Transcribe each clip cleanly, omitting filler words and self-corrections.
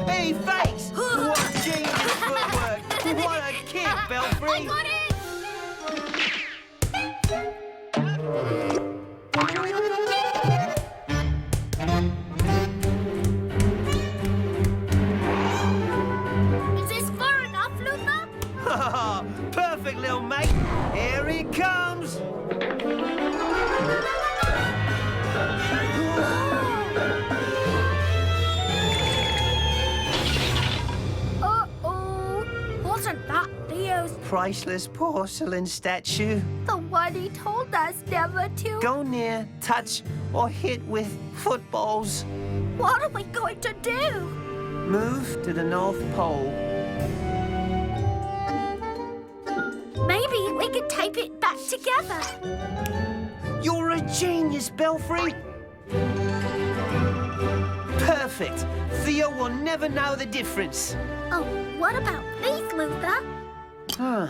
Hey, face! What genius footwork! What a kick, Belfry! Got it! Is this far enough, Luther? Perfect, little mate. Here he comes. Uh-oh. Wasn't that Theo's Priceless porcelain statue. the one he told us never to? Go near, touch, or hit with footballs. What are we going to do? Move to the North Pole. Maybe we could tape it back together. You're a genius, Belfry. Perfect. Theo will never know the difference. Oh, what about these, Luther? Huh.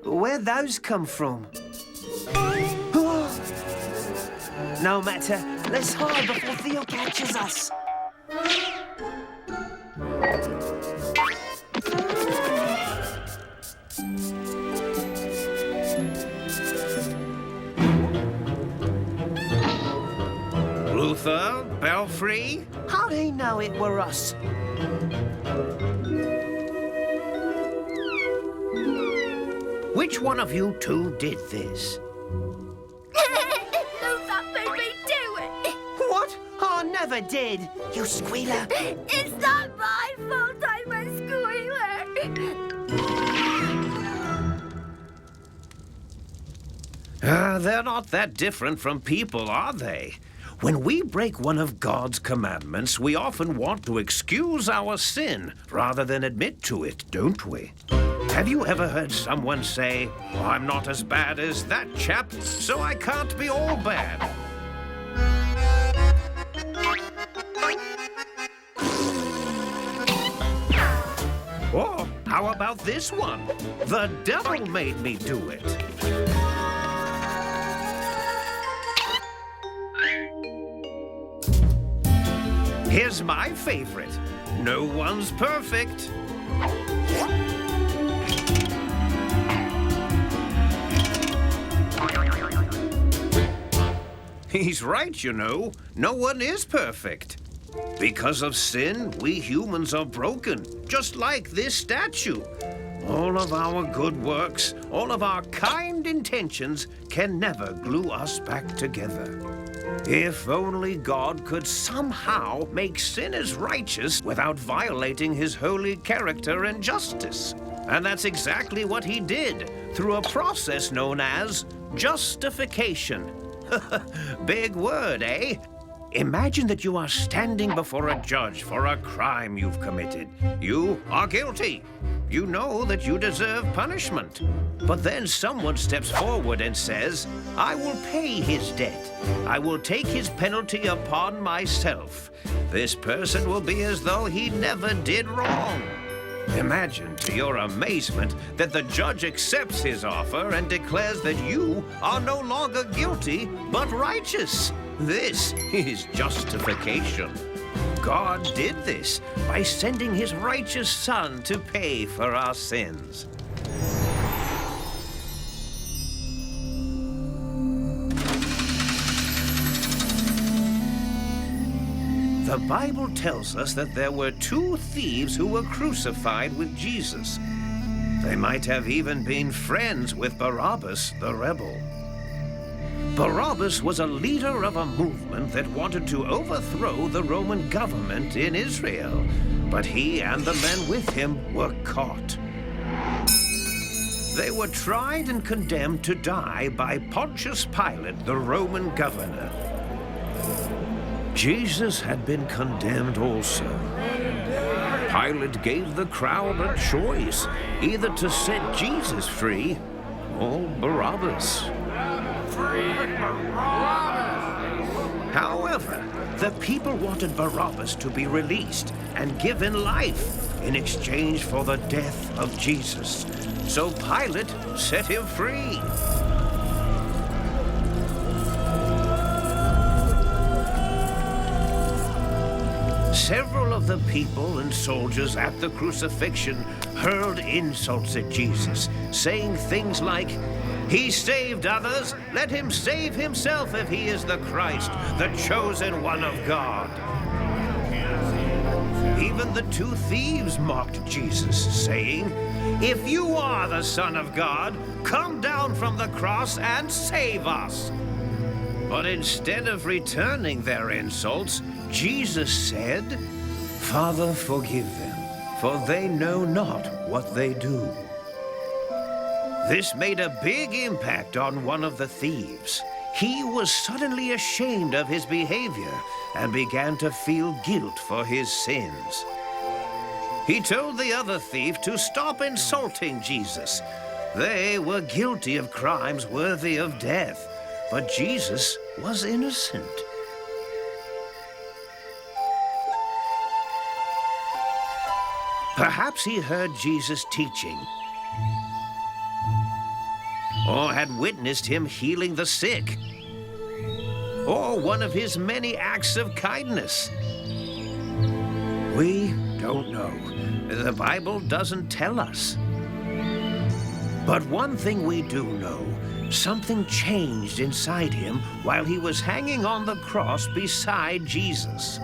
Where'd those come from? No matter. Let's hide before Theo catches us. Luther, Belfry? How'd he know it were us? Which one of you two did this? Luther made me do it. What? I never did. You squealer. It's not my fault I'm a squealer. They're not that different from people, are they? When we break one of God's commandments, we often want to excuse our sin rather than admit to it, don't we? Have you ever heard someone say, "Oh, I'm not as bad as that chap, so I can't be all bad"? Or how about this one? The devil made me do it. Here's my favorite. No one's perfect. He's right, you know. No one is perfect. Because of sin, we humans are broken, just like this statue. All of our good works, all of our kind intentions can never glue us back together. If only God could somehow make sinners righteous without violating his holy character and justice. And that's exactly what he did through a process known as justification. Big word, eh? Imagine that you are standing before a judge for a crime you've committed. You are guilty. You know that you deserve punishment. But then someone steps forward and says, "I will pay his debt. I will take his penalty upon myself." This person will be as though he never did wrong. Imagine, to your amazement, that the judge accepts his offer and declares that you are no longer guilty, but righteous. This is justification. God did this by sending his righteous Son to pay for our sins. The Bible tells us that there were two thieves who were crucified with Jesus. They might have even been friends with Barabbas, the rebel. Barabbas was a leader of a movement that wanted to overthrow the Roman government in Israel, but he and the men with him were caught. They were tried and condemned to die by Pontius Pilate, the Roman governor. Jesus had been condemned also. Pilate gave the crowd a choice, either to set Jesus free or Barabbas. However, the people wanted Barabbas to be released and given life in exchange for the death of Jesus. So Pilate set him free. Several of the people and soldiers at the crucifixion hurled insults at Jesus, saying things like, "He saved others, let him save himself if he is the Christ, the chosen one of God." Even the two thieves mocked Jesus, saying, "If you are the Son of God, come down from the cross and save us." But instead of returning their insults, Jesus said, "Father, forgive them, for they know not what they do." This made a big impact on one of the thieves. He was suddenly ashamed of his behavior and began to feel guilt for his sins. He told the other thief to stop insulting Jesus. They were guilty of crimes worthy of death, but Jesus was innocent. Perhaps he heard Jesus teaching, or had witnessed him healing the sick, or one of his many acts of kindness. We don't know. The Bible doesn't tell us. But one thing we do know, something changed inside him while he was hanging on the cross beside Jesus.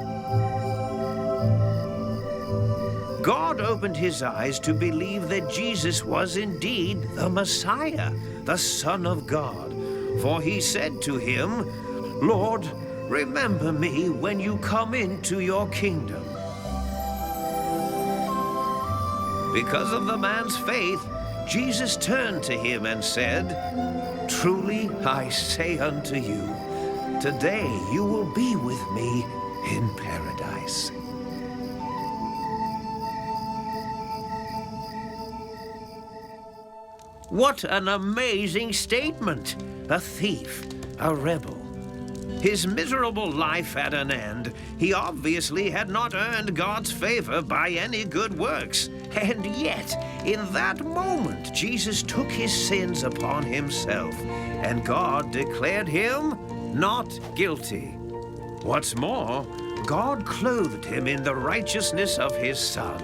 God opened his eyes to believe that Jesus was indeed the Messiah, the Son of God. For he said to him, "Lord, remember me when you come into your kingdom." Because of the man's faith, Jesus turned to him and said, "Truly I say unto you, today you will be with me in paradise." What an amazing statement! A thief, a rebel. His miserable life at an end. He obviously had not earned God's favor by any good works. And yet, in that moment, Jesus took his sins upon himself, and God declared him not guilty. What's more, God clothed him in the righteousness of his Son,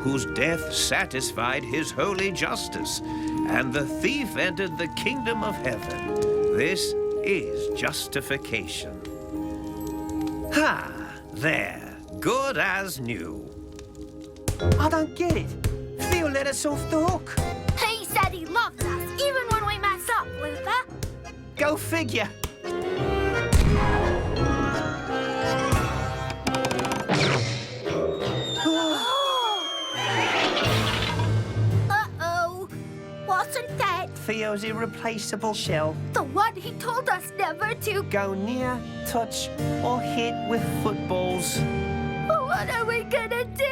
whose death satisfied his holy justice, and the thief entered the kingdom of heaven. This is justification. Ha! There. Good as new. I don't get it. Theo let us off the hook. He said he loves us, even when we mess up, Luther. Go figure. Uh-oh. Wasn't that Theo's irreplaceable shell. the one he told us never to? Go near, touch, or hit with footballs. What are we gonna do?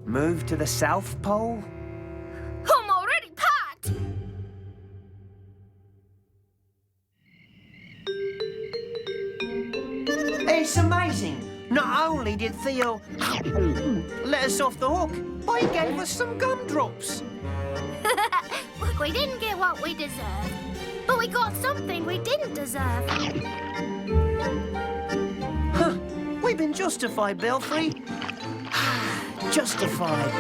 Move to the South Pole? I'm already packed. It's amazing. Not only did Theo let us off the hook, but he gave us some gumdrops. We didn't get what we deserved, but we got something we didn't deserve. Huh. We've been justified, Belfry. Justified.